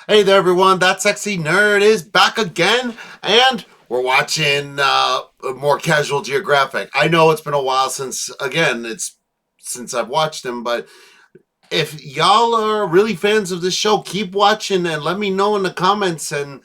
Hey there, everyone. That sexy nerd is back again, and we're watching more casual Geographic. I know it's been a while since I've watched him, but if y'all are really fans of this show, keep watching and let me know in the comments. And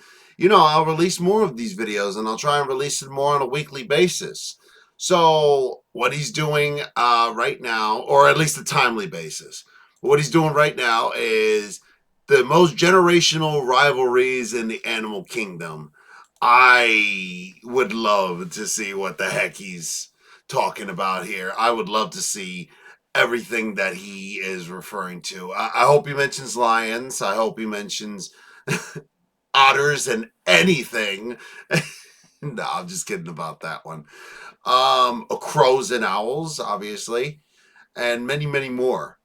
I'll release more of these videos, and I'll try and release it more on a weekly basis. So, what he's doing right now, or at least a timely basis, what he's doing right now is the most generational rivalries in the animal kingdom. I would love to see what the heck he's talking about here. I would love to see everything that he is referring to. I hope he mentions lions. I hope he mentions otters and anything. No, I'm just kidding about that one. Crows and owls, obviously, and many, many more.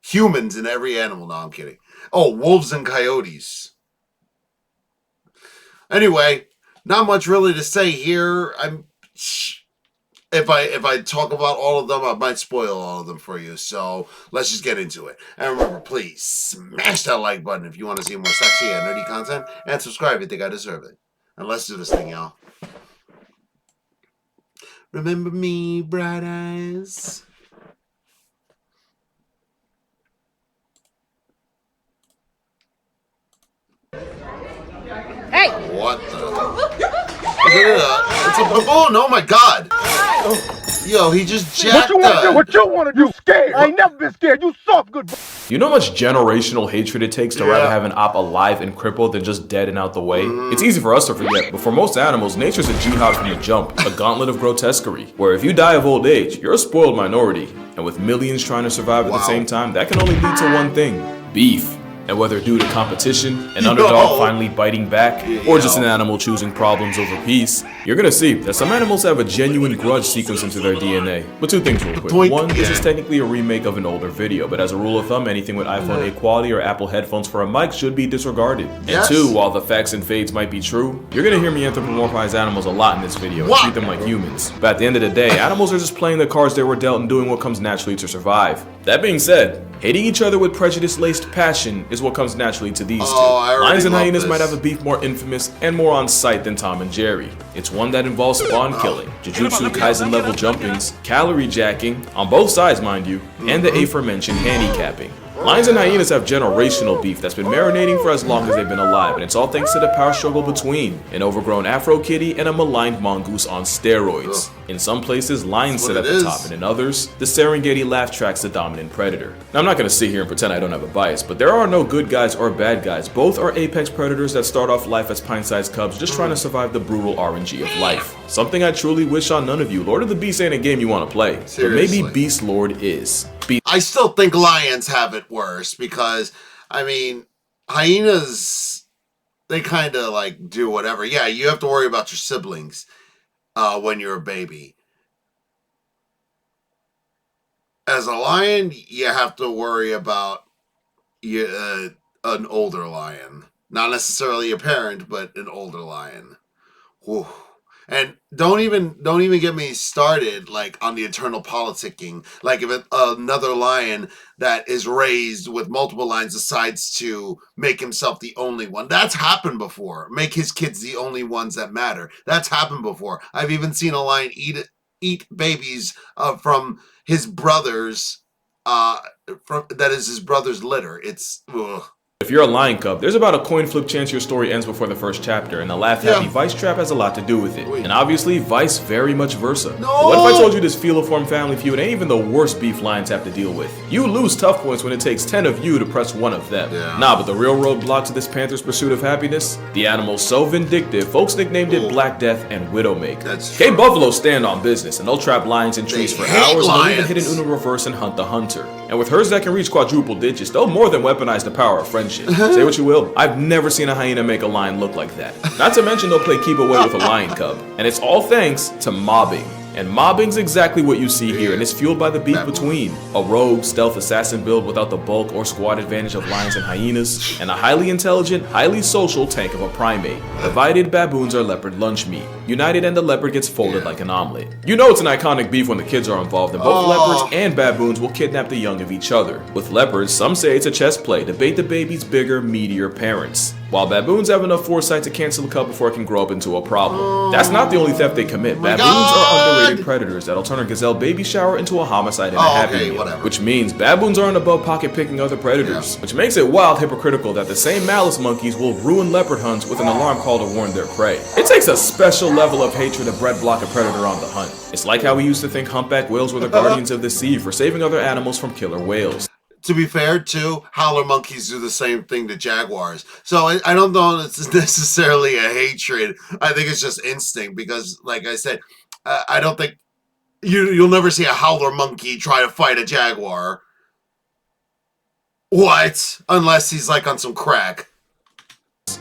Humans and every animal. No, I'm kidding. Oh, wolves and coyotes. Anyway, not much really to say here. If I talk about all of them, I might spoil all of them for you. So let's just get into it. And remember, please smash that like button if you want to see more sexy and nerdy content, and subscribe if you think I deserve it. And let's do this thing, y'all. Remember me, bright eyes. Hey! What the? It's a baboon! Oh my god! Yo, he just jacked up. What you want to do? Scared? I ain't never been scared. You soft good. You know how much generational hatred it takes to rather have an op alive and crippled than just dead and out the way? It's easy for us to forget, but for most animals, nature's a jihad from the jump, a gauntlet of grotesquerie, where if you die of old age, you're a spoiled minority. And with millions trying to survive at the same time, that can only lead to one thing: beef. And whether due to competition, an underdog finally biting back, or just an animal choosing problems over peace, you're gonna see that some animals have a genuine grudge sequence into their DNA. But two things real quick. One, this is technically a remake of an older video, but as a rule of thumb, anything with iPhone 8 quality or Apple headphones for a mic should be disregarded. And two, while the facts and fades might be true, you're gonna hear me anthropomorphize animals a lot in this video and treat them like humans. But at the end of the day, animals are just playing the cards they were dealt and doing what comes naturally to survive. That being said, hating each other with prejudice-laced passion is what comes naturally to these two. Lions and hyenas might have a beef more infamous and more on sight than Tom and Jerry. It's one that involves spawn killing, Jujutsu Kaisen level jumpings, calorie jacking, on both sides mind you, and the aforementioned handicapping. Lions and hyenas have generational beef that's been marinating for as long as they've been alive, and it's all thanks to the power struggle between an overgrown Afro kitty and a maligned mongoose on steroids. In some places, lions sit at the top, and in others, the Serengeti laugh track's the dominant predator. Now, I'm not going to sit here and pretend I don't have a bias, but there are no good guys or bad guys. Both are apex predators that start off life as pint-sized cubs just trying to survive the brutal RNG of life. Something I truly wish on none of you. Lord of the Beast ain't a game you want to play, but maybe Beast Lord is. I still think lions have it worse because, I mean, hyenas, they kind of like do whatever. Yeah, you have to worry about your siblings when you're a baby. As a lion, you have to worry about an older lion. Not necessarily a parent, but an older lion. Whew. And don't even get me started like on the eternal politicking. Like if another lion that is raised with multiple lions decides to make himself the only one. That's happened before. Make his kids the only ones that matter. That's happened before. I've even seen a lion eat babies from his brother's that is his brother's litter. It's ugh. If you're a lion cub, there's about a coin flip chance your story ends before the first chapter, and the laugh-happy Vice trap has a lot to do with it. And obviously, Vice very much versa. But what if I told you this feel-of-form family feud ain't even the worst beef lions have to deal with? You lose tough points when it takes 10 of you to press one of them. Nah, but the real roadblock to this panther's pursuit of happiness? The animal so vindictive, folks nicknamed it Black Death and Widowmaker. K Buffalo stand on business, and they'll trap lions in trees for hours, and they'll even hit an Uno reverse and hunt the hunter. And with herds that can reach quadruple digits, they'll more than weaponize the power of friendship. Say what you will, I've never seen a hyena make a lion look like that. Not to mention they'll play keep away with a lion cub. And it's all thanks to mobbing. And mobbing's exactly what you see here, and it's fueled by the beef between a rogue, stealth assassin build without the bulk or squad advantage of lions and hyenas, and a highly intelligent, highly social tank of a primate. Divided, baboons are leopard lunch meat. United, and the leopard gets folded like an omelet. You know it's an iconic beef when the kids are involved, and both leopards and baboons will kidnap the young of each other. With leopards, some say it's a chess play to bait the baby's bigger, meatier parents, while baboons have enough foresight to cancel a cub before it can grow up into a problem. That's not the only theft they commit. Baboons are underrated predators that'll turn a gazelle baby shower into a homicide and a happy meal. Which means baboons aren't above pocket picking other predators. Which makes it wild hypocritical that the same malice monkeys will ruin leopard hunts with an alarm call to warn their prey. It takes a special level of hatred to bread block a predator on the hunt. It's like how we used to think humpback whales were the guardians of the sea for saving other animals from killer whales. To be fair, too, howler monkeys do the same thing to jaguars. So I don't know if it's necessarily a hatred. I think it's just instinct because, like I said, I don't think you'll never see a howler monkey try to fight a jaguar. What? Unless he's like on some crack.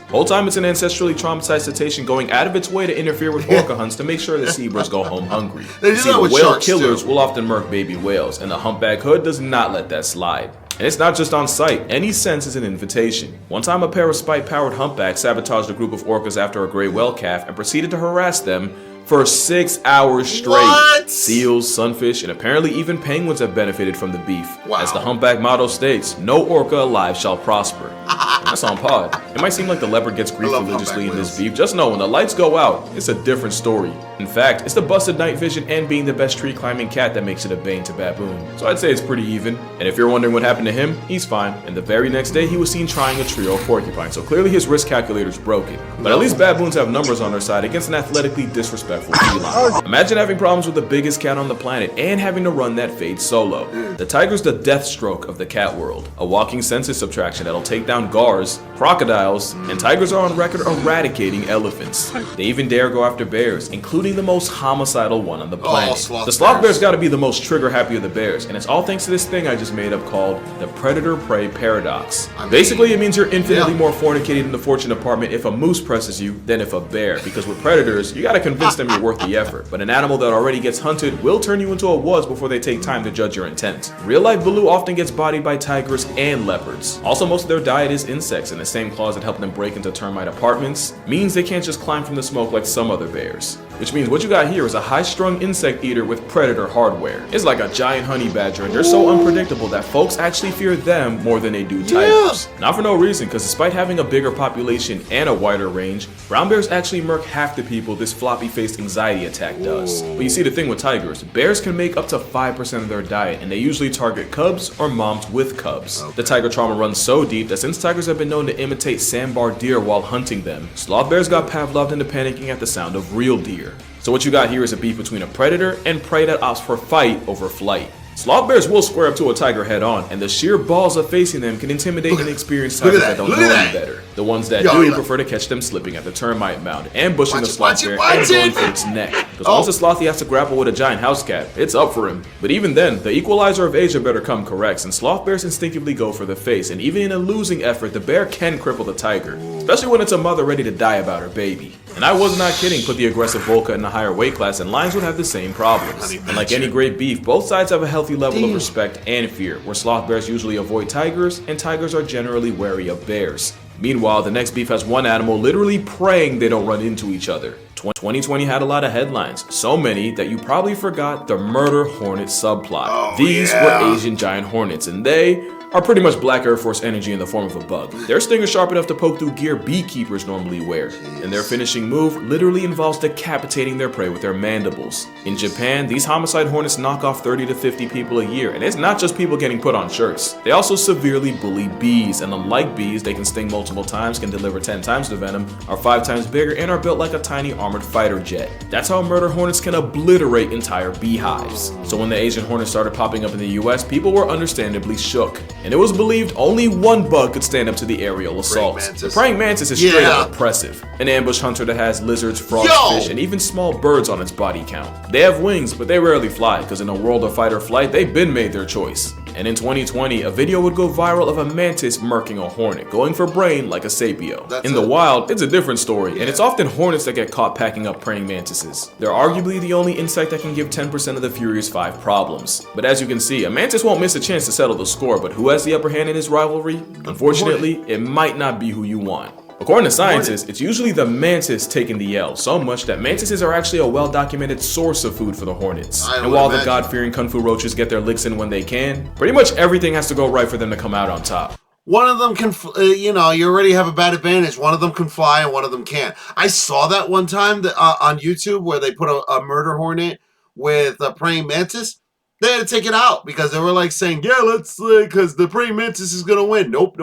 Whole time it's an ancestrally traumatized cetacean going out of its way to interfere with orca hunts to make sure the seabirds go home hungry. They do See, that the with whale sharks, killers too. will often murk baby whales, and the humpback hood does not let that slide. And it's not just on sight, any sense is an invitation. One time a pair of spite-powered humpbacks sabotaged a group of orcas after a gray whale calf and proceeded to harass them for 6 hours straight. What? Seals, sunfish, and apparently even penguins have benefited from the beef. Wow. As the humpback motto states, no orca alive shall prosper. And that's on pod. It might seem like the leopard gets grief religiously in this beef. Just know when the lights go out, it's a different story. In fact, it's the busted night vision and being the best tree climbing cat that makes it a bane to baboon. So I'd say it's pretty even. And if you're wondering what happened to him, he's fine. And the very next day, he was seen trying a trio of porcupines. So clearly his risk calculator's broken. But at least baboons have numbers on their side against an athletically disrespectful feline. Imagine having problems with the biggest cat on the planet and having to run that fade solo. The tiger's the death stroke of the cat world, a walking census subtraction that'll take down gars, crocodiles, and tigers are on record eradicating elephants. They even dare go after bears, including the most homicidal one on the planet. The sloth bear's gotta be the most trigger happy of the bears, and it's all thanks to this thing I just made up called the predator-prey paradox. Basically, it means you're infinitely more fornicated in the fortune department if a moose presses you than if a bear, because with predators, you gotta convince them you're worth the effort, but an animal that already gets hunted will turn you into a was before they take time to judge your intent. Real-life Baloo often gets bodied by tigers and leopards. Also, most of their diet is insects, and the same claws that help them break into termite apartments means they can't just climb from the smoke like some other bears. Which means what you got here is a high-strung insect eater with predator hardware. It's like a giant honey badger, and they're so unpredictable that folks actually fear them more than they do tigers. Not for no reason, because despite having a bigger population and a wider range, brown bears actually murk half the people this floppy-faced anxiety attack does. But you see, the thing with tigers, bears can make up to 5% of their diet, and they usually target cubs or moms with cubs. The tiger trauma runs so deep that since tigers have been known to imitate sandbar deer while hunting them, sloth bears got Pavloved into panicking at the sound of real deer. So what you got here is a beef between a predator and prey that opts for fight over flight. Sloth bears will square up to a tiger head on, and the sheer balls of facing them can intimidate inexperienced tigers that don't know any better. The ones that do prefer to catch them slipping at the termite mound, ambushing the sloth bear and going for its neck. Because once a slothy has to grapple with a giant house cat, it's up for him. But even then, the equalizer of Asia better come correct, and sloth bears instinctively go for the face, and even in a losing effort, the bear can cripple the tiger, especially when it's a mother ready to die about her baby. And I was not kidding, put the aggressive Volca in a higher weight class and lions would have the same problems. And like any great beef, both sides have a healthy level of respect and fear, where sloth bears usually avoid tigers and tigers are generally wary of bears. Meanwhile, the next beef has one animal literally praying they don't run into each other. 2020 had a lot of headlines, so many that you probably forgot the murder hornet subplot. These were Asian giant hornets, and they are pretty much black Air Force energy in the form of a bug. Their sting is sharp enough to poke through gear beekeepers normally wear, and their finishing move literally involves decapitating their prey with their mandibles. In Japan, these homicide hornets knock off 30 to 50 people a year, and it's not just people getting put on shirts. They also severely bully bees, and unlike bees, they can sting multiple times, can deliver 10 times the venom, are 5 times bigger, and are built like a tiny armored fighter jet. That's how murder hornets can obliterate entire beehives. So when the Asian hornets started popping up in the US, people were understandably shook. And it was believed only one bug could stand up to the aerial assaults. The praying mantis is straight up oppressive. An ambush hunter that has lizards, frogs, fish, and even small birds on its body count. They have wings, but they rarely fly, because in a world of fight or flight, they've been made their choice. And in 2020, a video would go viral of a mantis murking a hornet, going for brain like a sapio. In the wild, it's a different story, and it's often hornets that get caught packing up praying mantises. They're arguably the only insect that can give 10% of the Furious 5 problems. But as you can see, a mantis won't miss a chance to settle the score, but who has the upper hand in his rivalry? Unfortunately, it might not be who you want. According to scientists, it's usually the mantis taking the L, so much that mantises are actually a well-documented source of food for the hornets. And while the God-fearing kung fu roaches get their licks in when they can, pretty much everything has to go right for them to come out on top. One of them can, you already have a bad advantage. One of them can fly and one of them can't. I saw that one time on YouTube where they put a murder hornet with a praying mantis. They had to take it out because they were like saying, yeah, let's, because the praying mantis is going to win. Nope.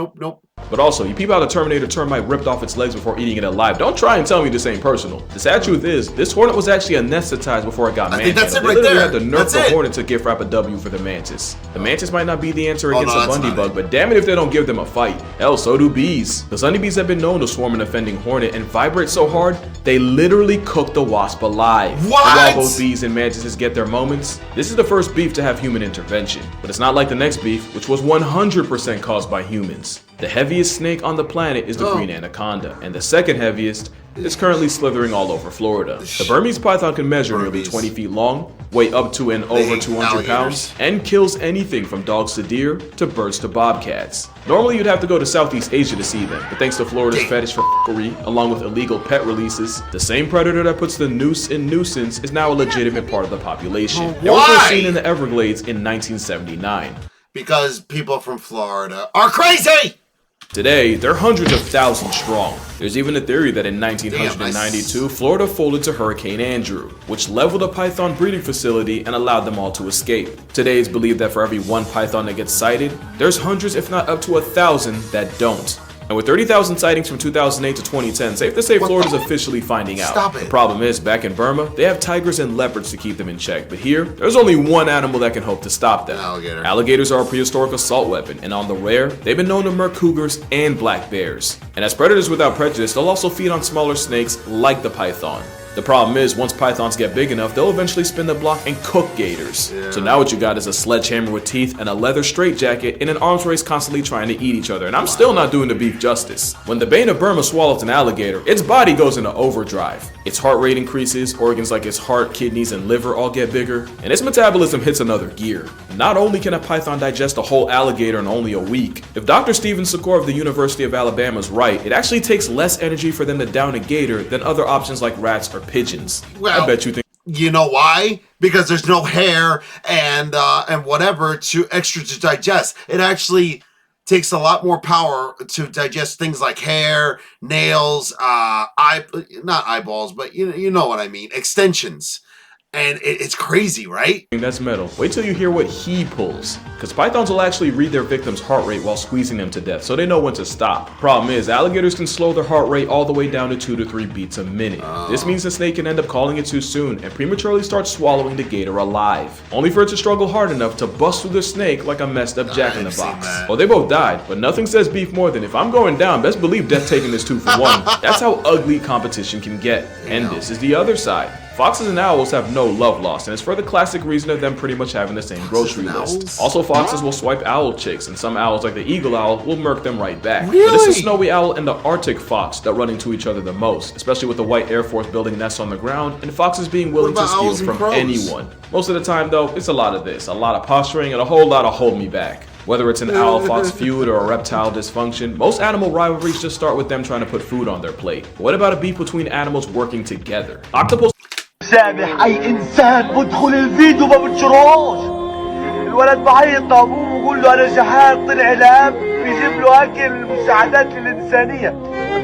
But also, you peep out the Terminator termite ripped off its legs before eating it alive. Don't try and tell me this ain't personal. The sad truth is, this hornet was actually anesthetized before it got manhandled. That's it they right literally there. had to nerf the hornet to gift wrap a W for the mantis. The mantis might not be the answer against the Bundy bug, but damn it if they don't give them a fight. Hell, so do bees. The honeybees have been known to swarm an offending hornet and vibrate so hard, they literally cook the wasp alive. What? And while both bees and mantises get their moments, this is the first beef to have human intervention. But it's not like the next beef, which was 100% caused by humans. The heaviest snake on the planet is the green anaconda, and the second heaviest is currently slithering all over Florida. The Burmese python can measure nearly 20 feet long, weigh up to and over 200 pounds, and kills anything from dogs to deer to birds to bobcats. Normally you'd have to go to Southeast Asia to see them, but thanks to Florida's fetish for f***ery, along with illegal pet releases, the same predator that puts the noose in nuisance is now a legitimate part of the population. They were first seen in the Everglades in 1979. Because people from Florida are crazy! Today, they're hundreds of thousands strong. There's even a theory that in 1992, Florida folded to Hurricane Andrew, which leveled a python breeding facility and allowed them all to escape. Today, it's believed that for every one python that gets sighted, there's hundreds if not up to 1,000 that don't. And with 30,000 sightings from 2008 to 2010, safe to say Florida's officially finding out. Stop it. The problem is, back in Burma, they have tigers and leopards to keep them in check, but here, there's only one animal that can hope to stop them. Alligator. Alligators are a prehistoric assault weapon, and on the rare, they've been known to murk cougars and black bears. And as predators without prejudice, they'll also feed on smaller snakes like the python. The problem is, once pythons get big enough, they'll eventually spin the block and cook gators. So now what you got is a sledgehammer with teeth and a leather straitjacket in an arms race constantly trying to eat each other, and I'm still not doing the beef justice. When the Bane of Burma swallows an alligator, its body goes into overdrive. Its heart rate increases, organs like its heart, kidneys, and liver all get bigger, and its metabolism hits another gear. Not only can a python digest a whole alligator in only a week, if Dr. Steven Secor of the University of Alabama is right, it actually takes less energy for them to down a gator than other options like rats or pigeons. Well, I bet you think. You know why? Because there's no hair and whatever to digest. It actually takes a lot more power to digest things like hair, nails, not eyeballs, but you know what I mean, extensions. And it's crazy, right? That's metal. Wait till you hear what he pulls. Because pythons will actually read their victim's heart rate while squeezing them to death, so they know when to stop. Problem is, alligators can slow their heart rate all the way down to 2 to 3 beats a minute. This means the snake can end up calling it too soon and prematurely start swallowing the gator alive. Only for it to struggle hard enough to bust through the snake like a messed up jack-in-the-box. Well, they both died, but nothing says beef more than if I'm going down, best believe death taking is 2 for 1. That's how ugly competition can get. And this is the other side. Foxes and owls have no love lost, and it's for the classic reason of them pretty much having the same grocery list. Also, foxes will swipe owl chicks, and some owls like the eagle owl will murk them right back. Really? But it's the snowy owl and the Arctic fox that run into each other the most, especially with the white Air Force building nests on the ground and foxes being willing to steal from anyone. Most of the time though, it's a lot of this, a lot of posturing and a whole lot of hold me back. Whether it's an owl-fox feud or a reptile dysfunction, most animal rivalries just start with them trying to put food on their plate. But what about a beef between animals working together? Octopus سامح اي انسان بدخل الفيديو ما بتشروش. الولد بعيط لابوه وبقول له انا جحان، طلع الاب بيجيب له اكل مساعدات للانسانيه،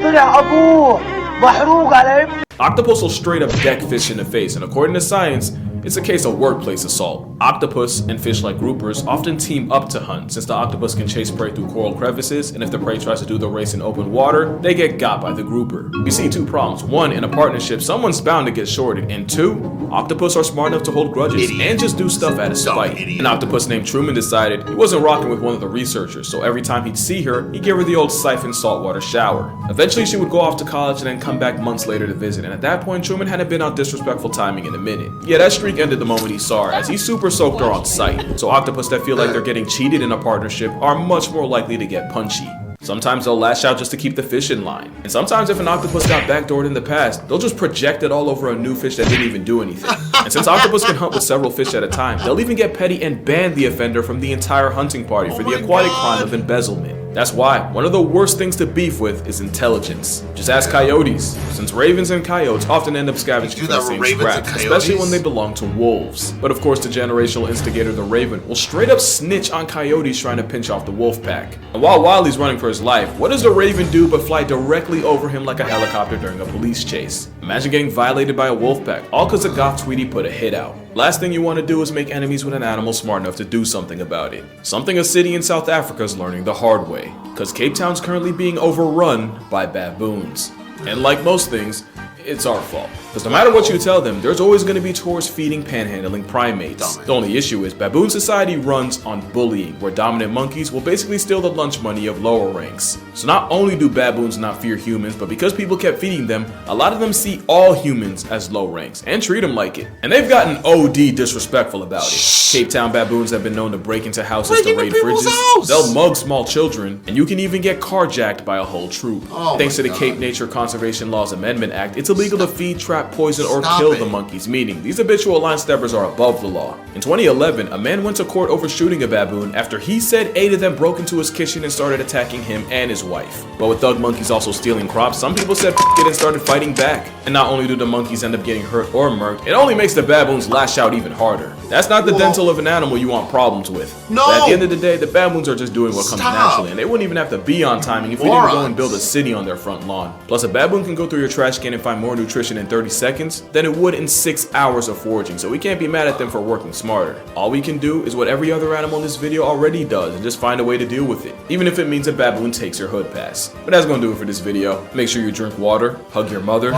طلع ابوه محروق على ابنه. Octopus will straight up deck fish in the face, and according to science, it's a case of workplace assault. Octopus and fish-like groupers often team up to hunt, since the octopus can chase prey through coral crevices, and if the prey tries to do the race in open water, they get got by the grouper. We see 2 problems. 1, in a partnership, someone's bound to get shorted, and 2, octopus are smart enough to hold grudges and just do stuff out of spite. An octopus named Truman decided he wasn't rocking with one of the researchers, so every time he'd see her, he'd give her the old siphon saltwater shower. Eventually, she would go off to college and then come back months later to visit, and at that point, Truman hadn't been on disrespectful timing in a minute. Yeah, that streak panic ended the moment he saw her, as he super soaked her on sight. So octopus that feel like they're getting cheated in a partnership are much more likely to get punchy. Sometimes they'll lash out just to keep the fish in line. And sometimes if an octopus got backdoored in the past, they'll just project it all over a new fish that didn't even do anything. And since octopus can hunt with several fish at a time, they'll even get petty and ban the offender from the entire hunting party for the aquatic crime of embezzlement. That's why one of the worst things to beef with is intelligence. Just ask coyotes, since ravens and coyotes often end up scavenging for the same scraps, especially when they belong to wolves. But of course, the generational instigator, the raven, will straight up snitch on coyotes trying to pinch off the wolf pack. And while Wiley's running for his life, what does the raven do but fly directly over him like a helicopter during a police chase? Imagine getting violated by a wolf pack, all because a goth tweety put a hit out. Last thing you want to do is make enemies with an animal smart enough to do something about it. Something a city in South Africa is learning the hard way, because Cape Town's currently being overrun by baboons. And like most things, it's our fault. Because no matter what you tell them, there's always going to be tourists feeding panhandling primates. The only issue is baboon society runs on bullying, where dominant monkeys will basically steal the lunch money of lower ranks. So not only do baboons not fear humans, but because people kept feeding them, a lot of them see all humans as low ranks and treat them like it. And they've gotten OD disrespectful about it. Cape Town baboons have been known to break into houses to raid fridges. They'll mug small children, and you can even get carjacked by a whole troop. Thanks to the Cape Nature Conservation Laws Amendment Act, it's illegal to feed, trap, poison, or kill the monkeys, meaning these habitual line steppers are above the law. In 2011, a man went to court over shooting a baboon after he said 8 of them broke into his kitchen and started attacking him and his wife. But with thug monkeys also stealing crops, some people said f it and started fighting back. And not only do the monkeys end up getting hurt or murked, it only makes the baboons lash out even harder. That's not the dental of an animal you want problems with. No! But at the end of the day, the baboons are just doing what comes naturally, and they wouldn't even have to be on timing if we didn't go and build a city on their front lawn. Plus, a baboon can go through your trash can and find more nutrition in 30 seconds than it would in 6 hours of foraging, so we can't be mad at them for working smarter. All we can do is what every other animal in this video already does, and just find a way to deal with it, even if it means a baboon takes your hood pass. But that's gonna do it for this video. Make sure you drink water, hug your mother.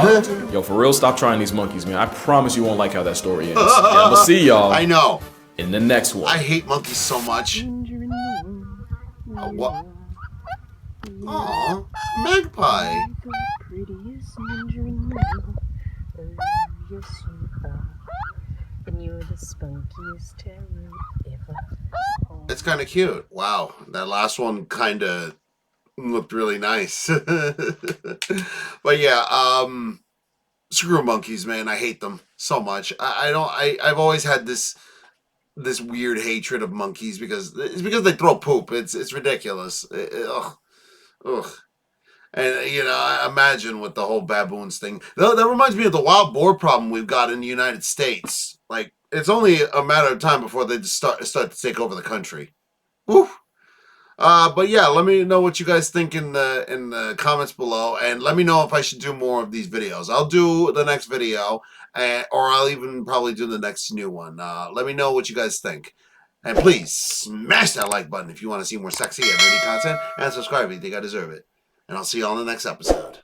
Yo, for real, stop trying these monkeys, man. I promise you won't like how that story ends. Yeah, we'll see y'all. I know. In the next one. I hate monkeys so much. What? Aw, magpie. It's kind of cute. Wow, that last one kind of looked really nice. But yeah, screw monkeys, man. I hate them so much. I've always had this weird hatred of monkeys because they throw poop. It's ridiculous. Ugh. And you know, I imagine with the whole baboons thing. That reminds me of the wild boar problem we've got in the United States. Like, it's only a matter of time before they just start to take over the country. Woo. But yeah, let me know what you guys think in the comments below, and let me know if I should do more of these videos. I'll do the next video, or I'll even probably do the next new one. Let me know what you guys think. And please smash that like button if you want to see more sexy and nerdy content, and subscribe if you think I deserve it. And I'll see you all in the next episode.